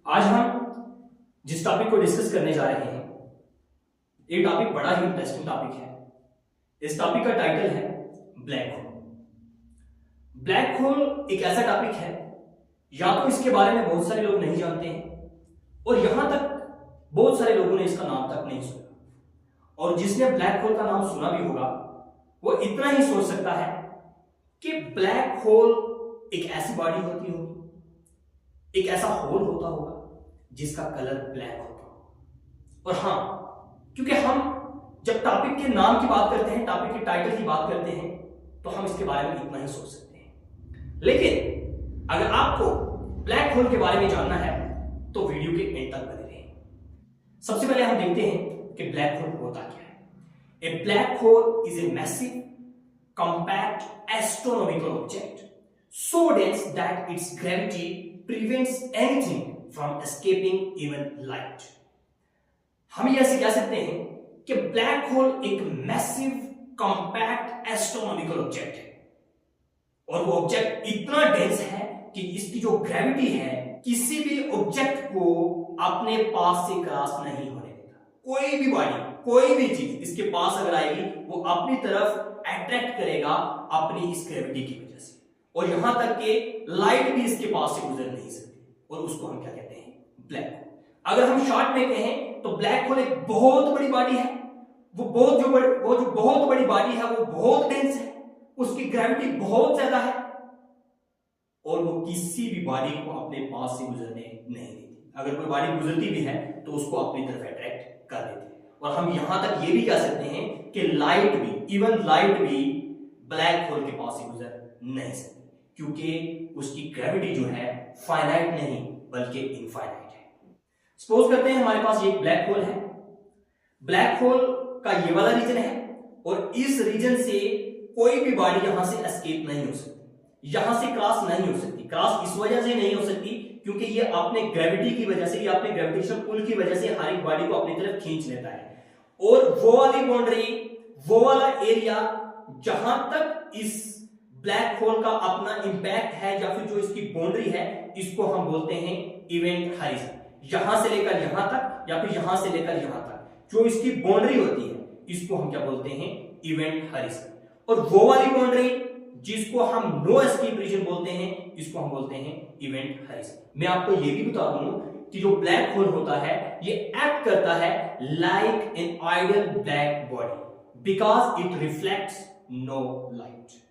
आज हम जिस टॉपिक को डिस्कस करने जा रहे हैं, ये टॉपिक बड़ा ही इंटरेस्टिंग टॉपिक है। इस टॉपिक का टाइटल है ब्लैक होल। ब्लैक होल एक ऐसा टॉपिक है, या तो इसके बारे में बहुत सारे लोग नहीं जानते हैं और यहां तक बहुत सारे लोगों ने इसका नाम तक नहीं सुना, और जिसने ब्लैक होल का नाम सुना भी होगा वो इतना ही सोच सकता है कि ब्लैक होल एक ऐसी बॉडी होती होगी, एक ऐसा होल होता होगा जिसका कलर ब्लैक होता होगा। और हां, क्योंकि हम जब टॉपिक के नाम की बात करते हैं, टॉपिक के टाइटल की बात करते हैं, तो हम इसके बारे में इतना ही सोच सकते हैं। लेकिन अगर आपको ब्लैक होल के बारे में जानना है तो वीडियो के एंड तक बने रहें। सबसे पहले हम देखते हैं कि ब्लैक होल होता क्या है। A black hole is a massive compact astronomical object so dense that its gravity prevents anything from escaping even light। हम ये ऐसे कह सकते हैं कि ब्लैक होल एक मैसिव कॉम्पैक्ट एस्ट्रोनॉमिकल ऑब्जेक्ट है, और वो ऑब्जेक्ट इतना डेंस है कि इसकी जो ग्रेविटी है किसी भी ऑब्जेक्ट को अपने पास से क्रॉस नहीं होने देता। कोई भी बॉडी, कोई भी चीज इसके पास अगर आएगी वो अपनी तरफ अट्रैक्ट करेगा अपनी इस ग्रेविटी की वजह से, और यहां तक कि लाइट भी इसके पास से गुजर नहीं सकती, और उसको हम क्या कहते हैं, ब्लैक होल। अगर हम शॉर्ट में कहें तो ब्लैक होल एक बहुत बड़ी बॉडी है। वो जो बहुत बड़ी बॉडी है वो बहुत डेंस है, उसकी ग्रेविटी बहुत ज्यादा है, और वो किसी भी बॉडी को अपने पास से गुजरने नहीं देती। अगर कोई बॉडी गुजरती भी है तो उसको अपनी तरफ अट्रैक्ट कर देती है। और हम यहां तक ये भी कह सकते हैं कि लाइट भी, इवन लाइट भी ब्लैक होल के पास से गुजर नहीं सकती, क्योंकि उसकी ग्रेविटी जो है फाइनाइट नहीं बल्कि इनफाइनाइट है। सपोज करते हैं हमारे पास ये ब्लैक होल है। ब्लैक होल का ये वाला रीजन है, और इस रीजन से कोई भी बॉडी यहां से एस्केप नहीं हो सकती, यहां से क्रॉस नहीं हो सकती। क्रॉस इस वजह से नहीं हो सकती क्योंकि ये अपने ग्रेविटी की वजह से, ये अपने ग्रेविटेशनल पुल की वजह से हर एक बॉडी को अपनी तरफ खींच लेता है, और वो वाली बाउंड्री, वो वाला एरिया जहां तक इस ब्लैक होल का अपना इंपैक्ट है या फिर जो इसकी बाउंड्री है, इसको हम बोलते हैं इवेंट हाइजन। यहां से लेकर यहां तक या फिर यहां से लेकर यहां तक जो इसकी बाउंड्री होती है, इसको हम क्या बोलते हैं, इवेंट हाइजन। और वो वाली बाउंड्री जिसको हम नो एस्केप रीजन बोलते हैं, इसको हम बोलते हैं इवेंट हाइजन। मैं आपको ये भी बता दूं कि जो ब्लैक होल होता है ये एक्ट करता है like an ideal black body because it reflects no light.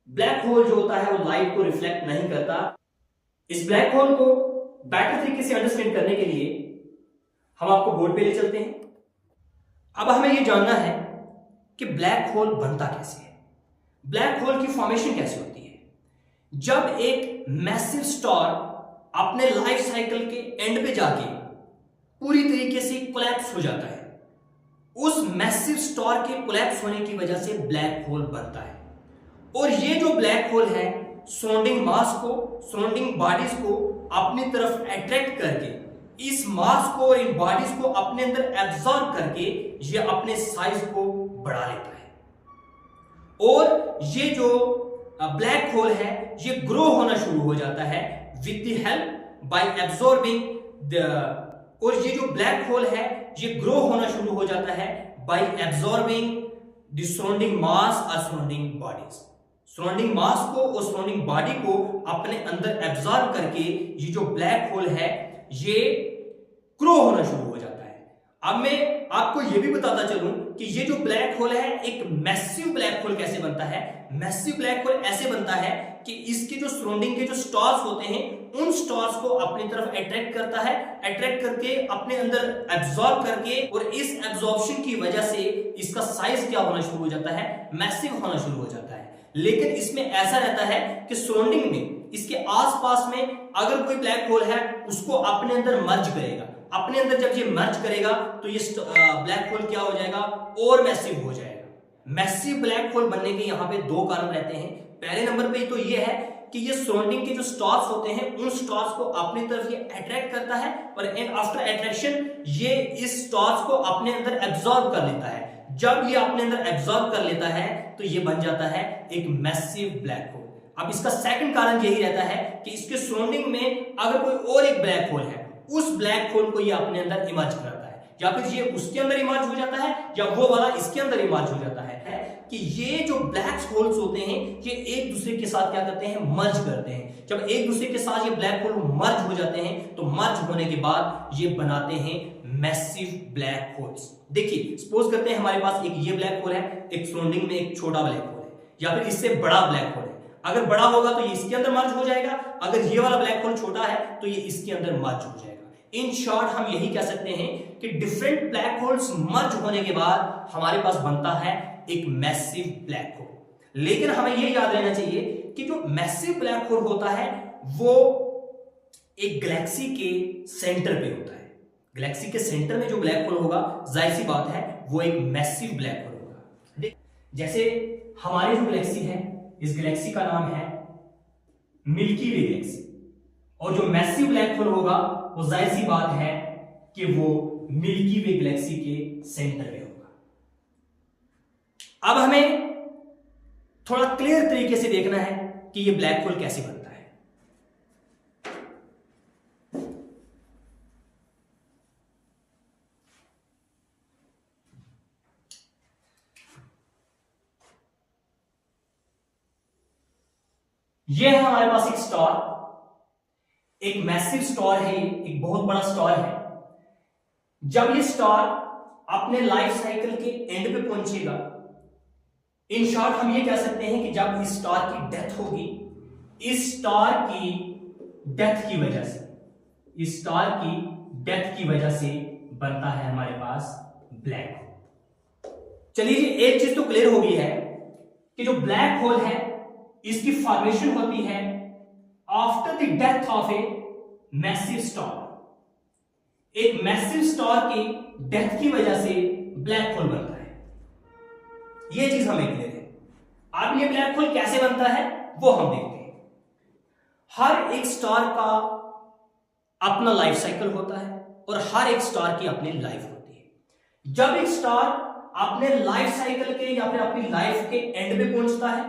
Black hole जो होता है वो लाइट को रिफ्लेक्ट नहीं करता। इस ब्लैक होल को बेटर तरीके से अंडरस्टैंड करने के लिए हम आपको बोर्ड पे ले चलते हैं। अब हमें यह जानना है कि ब्लैक होल बनता कैसे है, ब्लैक होल की फॉर्मेशन कैसे होती है। जब एक मैसिव स्टार अपने लाइफ साइकिल के एंड पे जाके पूरी तरीके से कोलैप्स हो जाता है, उस मैसिव स्टार के कोलैप्स होने की वजह से ब्लैक होल बनता है। और ये जो ब्लैक होल है सराउंडिंग मास को, सराउंडिंग बॉडीज को अपनी तरफ अट्रैक्ट करके, इस मास को और इन बॉडीज को अपने अंदर एब्जॉर्ब करके ये अपने साइज को बढ़ा लेता है। और ये जो ब्लैक होल है ये ग्रो होना शुरू हो जाता है with the help by absorbing the, और ये जो ब्लैक होल है ये ग्रो होना शुरू हो जाता है बाय एब्जॉर्बिंग द सराउंडिंग मास और सराउंडिंग बॉडीज। सराउंडिंग मास को और सराउंडिंग बॉडी को अपने अंदर एब्जॉर्ब करके ये जो ब्लैक होल है ये ग्रो होना शुरू हो जाता है। अब मैं आपको यह भी बताता चलूं कि ये जो ब्लैक होल है एक मैसिव ब्लैक होल कैसे बनता है। मैसिव ब्लैक होल ऐसे बनता है कि इसके जो सराउंडिंग के जो स्टार्स होते हैं उन स्टार्स को अपनी तरफ अट्रैक्ट करता है, अट्रैक्ट करके अपने अंदर एब्जॉर्ब करके, और इस एब्जॉर्प्शन की वजह से इसका साइज क्या होना शुरू हो जाता है, मैसिव होना शुरू हो जाता है। लेकिन इसमें ऐसा रहता है कि सराउंडिंग में, इसके आसपास में अगर कोई ब्लैक होल है उसको अपने अंदर मर्ज करेगा। अपने अंदर जब ये मर्ज करेगा तो ये ब्लैक होल क्या हो जाएगा, और मैसिव हो जाएगा। मैसिव ब्लैक होल बनने के यहाँ पे दो कारण रहते हैं। पहले नंबर पे तो ये है कि ये सराउंडिंग के जो स्टार्स होते हैं उन स्टार्स को अपनी तरफ ये अट्रैक्ट करता है, और आफ्टर अट्रैक्शन ये इस स्टार्स को अपने अंदर एब्जॉर्ब कर लेता है। जब ये अपने अंदर एब्जॉर्ब कर लेता है तो ये बन जाता है एक मैसिव ब्लैक होल। अब इसका सेकंड कारण यही रहता है कि इसके सराउंडिंग में अगर कोई और एक ब्लैक होल है, उस ब्लैक होल को ये अपने अंदर इमर्ज कराता है, या फिर ये उसके अंदर इमर्ज हो जाता है, या वो वाला इसके अंदर इमर्ज हो जाता है कि ये जो ब्लैक होल्स होते हैं ये एक दूसरे के साथ क्या करते हैं, मर्ज करते हैं। जब एक दूसरे के साथ ये ब्लैक होल मर्ज हो जाते हैं तो मर्ज होने के बाद ये बनाते हैं मैसिव ब्लैक होल्स। देखिए सपोज करते हैं हमारे पास एक ये ब्लैक होल है, एक सराउंडिंग में एक छोटा ब्लैक होल है, या फिर इससे बड़ा ब्लैक होल है। अगर बड़ा होगा तो ये इसके अंदर मर्ज हो जाएगा, अगर ये वाला ब्लैक होल छोटा है तो ये इसके अंदर मर्ज हो जाएगा। इन शॉर्ट हम यही कह सकते हैं कि डिफरेंट ब्लैक होल्स मर्ज होने के बाद हमारे पास बनता है एक मैसिव ब्लैक होल। लेकिन हमें यह याद रहना चाहिए कि जो मैसिव ब्लैक होल होता है वो एक गैलेक्सी के सेंटर पे होता है। गैलेक्सी के सेंटर में जो ब्लैक होल होगा, जाहिर सी बात है वो एक मैसिव ब्लैक होल होगा। जैसे हमारी जो गैलेक्सी है, इस गैलेक्सी का नाम है मिल्की वे गैलेक्सी, और जो मैसिव ब्लैक होल होगा वो जाहिर सी बात है कि वो मिल्की वे गैलेक्सी के सेंटर में होगा। अब हमें थोड़ा क्लियर तरीके से देखना है कि ये ब्लैक होल कैसे बनता है। ये है हमारे पास एक स्टार, एक मैसिव स्टार है, एक बहुत बड़ा स्टार है। जब ये स्टार अपने लाइफ साइकिल के एंड पे पहुंचेगा, इन शॉर्ट हम ये कह सकते हैं कि जब इस स्टार की डेथ होगी, इस स्टार की डेथ की वजह से, इस स्टार की डेथ की वजह से बनता है हमारे पास ब्लैक होल। चलिए एक चीज तो क्लियर हो गई है कि जो ब्लैक होल है इसकी फॉर्मेशन होती है after the death of a massive star. एक मैसिव स्टार की डेथ की वजह से ब्लैक होल बनता है, यह चीज हमें क्लियर है। अब ये ब्लैक होल कैसे बनता है वो हम देखते हैं। हर एक स्टार का अपना लाइफ साइकिल होता है और हर एक स्टार की अपनी लाइफ होती है। जब एक स्टार अपने लाइफ साइकिल के या फिर अपनी लाइफ के एंड पे पहुंचता है,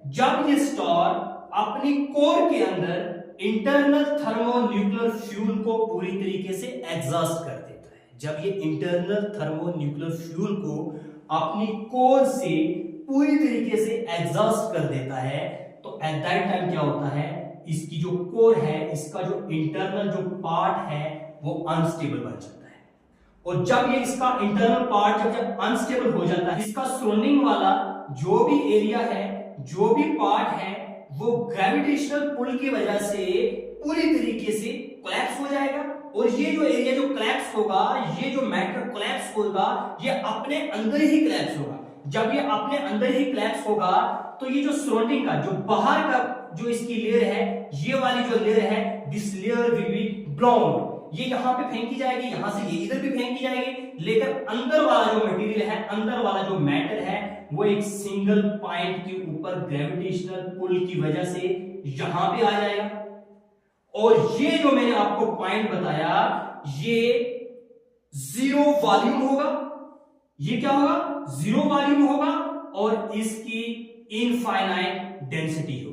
जब ये स्टार अपनी कोर के अंदर इंटरनल थर्मोन्यूक्लियर फ्यूल को पूरी तरीके से एग्जॉस्ट कर देता है, जब ये इंटरनल थर्मोन्यूक्लियर फ्यूल को अपनी कोर से पूरी तरीके से एग्जॉस्ट कर देता है, तो एट दैट टाइम क्या होता है, इसकी जो कोर है, इसका जो इंटरनल जो पार्ट है वो अनस्टेबल बन जाता है। और जब ये इसका इंटरनल पार्ट जब अनस्टेबल हो जाता है, इसका सराउंडिंग वाला जो भी एरिया है, जो भी पार्ट है, वो ग्रेविटेशनल पुल की वजह से पूरी तरीके से कोलैप्स हो जाएगा। और ये जो एरिया जो कोलैप्स होगा, ये जो मैटर कोलैप्स होगा, ये अपने अंदर ही कोलैप्स होगा। जब ये अपने अंदर ही कोलैप्स होगा तो ये जो सराउंडिंग का जो बाहर का जो इसकी लेयर है, ये वाली जो लेयर है, this layer will be blown, ये यहां पे फेंकी जाएगी, यहां से ये इधर भी फेंकी जाएगी, लेकिन अंदर वाला जो मटेरियल है, अंदर वाला जो मैटर है, वो एक सिंगल पॉइंट के ऊपर ग्रेविटेशनल पुल की वजह से यहां पे आ जाएगा। और ये जो मैंने आपको पॉइंट बताया, ये जीरो वॉल्यूम होगा। ये क्या होगा, जीरो वॉल्यूम होगा, और इसकी इनफाइनाइट डेंसिटी होगी।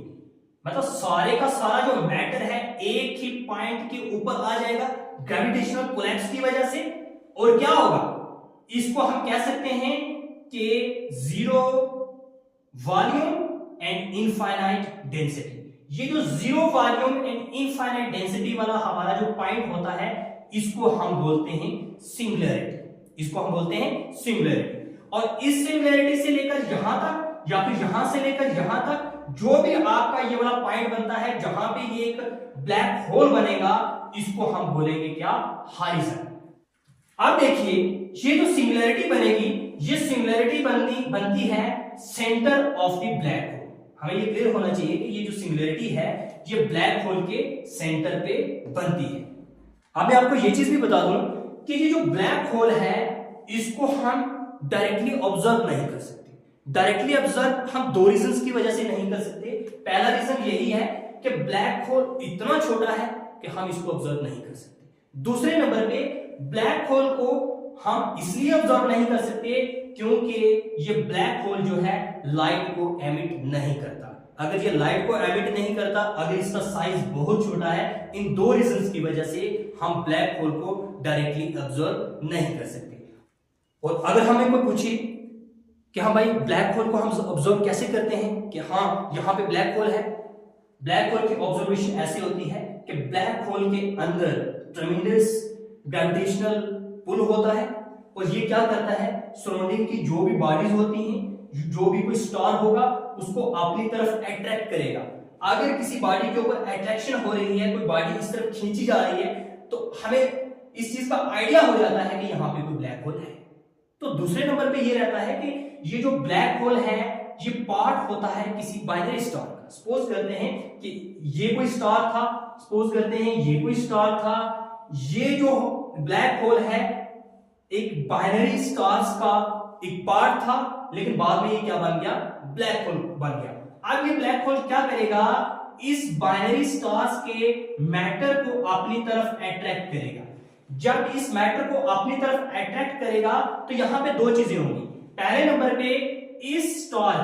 मतलब सारे का सारा जो मैटर है एक ही पॉइंट के ऊपर आ जाएगा ग्रेविटेशनल कोलैप्स की वजह से। और क्या होगा, इसको हम कह सकते हैं कि zero volume and infinite density. ये जो zero volume and infinite density वाला हमारा जो पॉइंट होता है, इसको हम बोलते हैं सिंगुलैरिटी। इसको हम बोलते हैं सिंगुलैरिटी। और इस सिंगुलैरिटी से लेकर यहां तक या फिर यहां से लेकर यहां तक जो भी आपका ये वाला पॉइंट बनता है, जहां पे ये एक ब्लैक होल बनेगा, इसको हम बोलेंगे क्या, हॉरिजॉन। अब देखिए ये जो सिंगुलैरिटी बनेगी, ये सिंगुलैरिटी बनती है centre of the black hole. हमें ये क्लियर होना चाहिए कि ये जो सिंगुलैरिटी है ये ब्लैक होल के सेंटर पे बनती है। अब मैं आपको ये चीज भी बता दूं कि ये जो ब्लैक होल है इसको हम डायरेक्टली ऑब्जर्व नहीं कर सकते। डायरेक्टली ऑब्जर्व हम दो रीजंस की वजह से नहीं कर सकते। पहला रीजन यही है कि ब्लैक होल इतना छोटा है कि हम इसको ऑब्जर्व नहीं कर सकते। दूसरे नंबर पे ब्लैक होल को हम इसलिए ऑब्जर्व नहीं कर सकते क्योंकि ये ब्लैक होल जो है लाइट को एमिट नहीं करता। अगर ये लाइट को एमिट नहीं करता, अगर इसका साइज बहुत छोटा है, इन दो रीजंस की वजह से हम ब्लैक होल को डायरेक्टली ऑब्जर्व नहीं कर सकते। और अगर हमें कोई पूछे कि हाँ भाई ब्लैक होल को हम ऑब्जर्व कैसे करते हैं, कि हाँ यहाँ पे ब्लैक होल है, ब्लैक होल की ऑब्जर्वेशन ऐसी होती है कि ब्लैक होल के अंदर ट्रेमेंडस ग्रेविटेशनल पुल होता है और ये क्या करता है, सराउंडिंग की जो भी बॉडीज होती हैं, जो भी कोई स्टार होगा उसको अपनी तरफ अट्रैक्ट करेगा। अगर किसी बॉडी के ऊपर अट्रैक्शन हो रही है, कोई बॉडी इस तरफ खींची जा रही है, तो हमें इस चीज का आइडिया हो जाता है कि यहाँ पे कोई ब्लैक होल है। तो दूसरे नंबर पे ये रहता है कि ये जो ब्लैक होल है ये पार्ट होता है किसी बाइनरी स्टार का। सपोज करते हैं कि ये कोई स्टार था, सपोज करते हैं ये कोई स्टार था, ये जो ब्लैक होल है एक बाइनरी स्टार्स का एक पार्ट था, लेकिन बाद में ये क्या बन गया, ब्लैक होल बन गया। अब ये ब्लैक होल क्या करेगा, इस बाइनरी स्टार्स के मैटर को अपनी तरफ अट्रैक्ट करेगा। जब इस मैटर को अपनी तरफ अट्रैक्ट करेगा तो यहां पे दो चीजें होंगी। पहले नंबर पे इस स्टार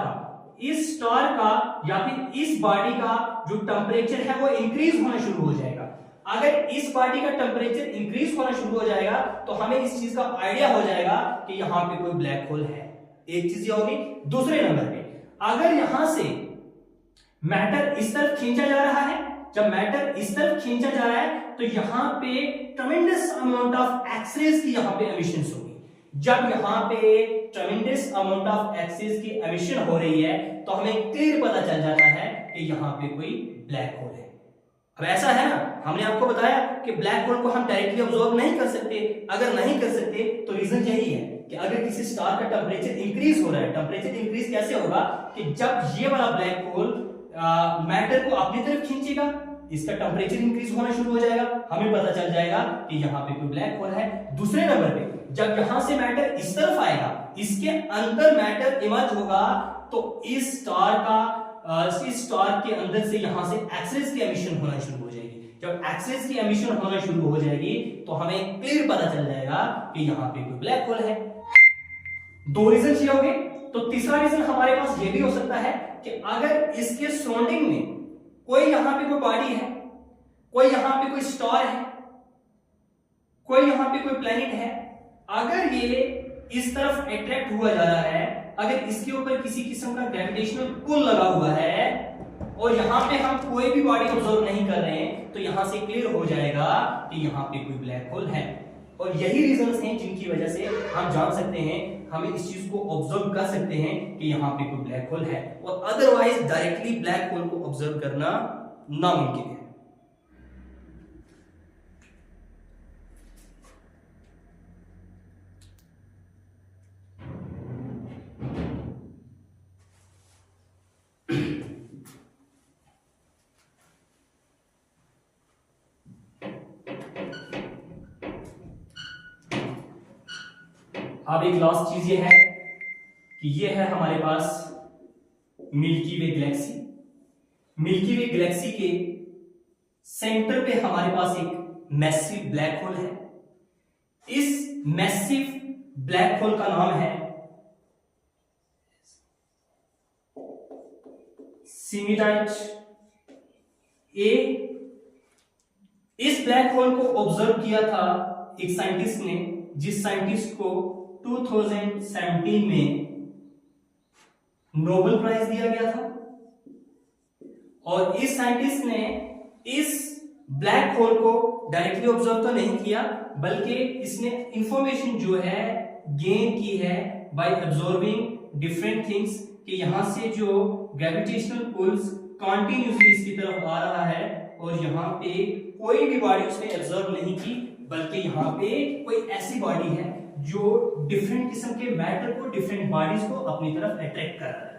का या फिर इस बॉडी का जो टेंपरेचर है वो इंक्रीज होना शुरू हो जाएगा। अगर इस बॉडी का टेंपरेचर इंक्रीज होना शुरू हो जाएगा तो हमें इस चीज का आइडिया हो जाएगा कि यहां पे कोई ब्लैक होल है। एक चीज ये होगी। दूसरे नंबर पे अगर यहां से मैटर इस तरफ खींचा जा रहा है, जब मैटर इस तरफ खींचा जा रहा है तो यहां पे ट्रेमेंडस अमाउंट ऑफ एक्सरेज की यहां पे एमिशंस होगी। जब यहां पे ट्रेमेंडस अमाउंट ऑफ एक्सरेज की एमिशन हो रही है तो हमें क्लियर पता चल जाता है कि यहां पे कोई ब्लैक होल है। अब ऐसा है ना, हमने आपको बताया कि ब्लैक होल को हम डायरेक्टली ऑब्जर्व नहीं कर सकते। अगर नहीं कर सकते तो रीजन यही है कि अगर किसी स्टार का टेंपरेचर इंक्रीज हो रहा है, टेंपरेचर इंक्रीज कैसे होगा कि जब ये वाला ब्लैक होल मैटर को अपनी तरफ खींचेगा, इसका टेंपरेचर इंक्रीज होना शुरू हो जाएगा, हमें पता चल जाएगा कि यहाँ पे कोई ब्लैक होल है। दूसरे नंबर पे जब यहां से मैटर इस तरफ आएगा, इसके अंदर मैटर इमर्ज होगा तो इस स्टार के अंदर से यहां से एक्सरेज की एमिशन होना शुरू हो जाएगी। जब एक्सरेज की एमिशन होना शुरू हो जाएगी तो हमें क्लियर पता चल जाएगा कि यहाँ पे कोई ब्लैक होल है। दो रीजन ये हो गए। तो तीसरा रीजन हमारे पास ये भी हो सकता है कि अगर इसके सराउंडिंग में कोई यहां पे कोई बॉडी है, कोई यहां पे कोई स्टार है, कोई यहां पे कोई प्लैनेट है, अगर ये इस तरफ अट्रैक्ट हुआ जा रहा है, अगर इसके ऊपर किसी किस्म का ग्रेविटेशनल पुल लगा हुआ है और यहां पे हम कोई भी बॉडी ऑब्जर्व नहीं कर रहे हैं तो यहां से क्लियर हो जाएगा कि यहां पे कोई ब्लैक होल है। और यही रीजंस हैं जिनकी वजह से हम जान सकते हैं, हमें इस चीज को ऑब्जर्व कर सकते हैं कि यहां पे कोई ब्लैक होल है। और अदरवाइज डायरेक्टली ब्लैक होल को ऑब्जर्व करना नामुमकिन है। अब एक लास्ट चीज ये है कि ये है हमारे पास मिल्की वे गैलेक्सी। मिल्की वे गैलेक्सी के सेंटर पे हमारे पास एक मैसिव ब्लैक होल है। इस मैसिव ब्लैक होल का नाम है सिमिटाइट ए। इस ब्लैक होल को ऑब्जर्व किया था एक साइंटिस्ट ने, जिस साइंटिस्ट को 2017 में नोबेल प्राइज दिया गया था। और इस साइंटिस्ट ने इस ब्लैक होल को डायरेक्टली ऑब्जर्व तो नहीं किया, बल्कि इसने इंफॉर्मेशन जो है गेन की है बाय ऑब्जर्विंग डिफरेंट थिंग्स, कि यहां से जो ग्रेविटेशनल पुल्स कंटिन्यूअसली इसकी तरफ आ रहा है और यहां पे कोई भी बॉडी उसने ऑब्जर्व नहीं की, बल्कि यहां पे कोई ऐसी बॉडी है जो डिफरेंट किस्म के मैटर को, डिफरेंट बॉडीज को अपनी तरफ अट्रैक्ट कर रहा है।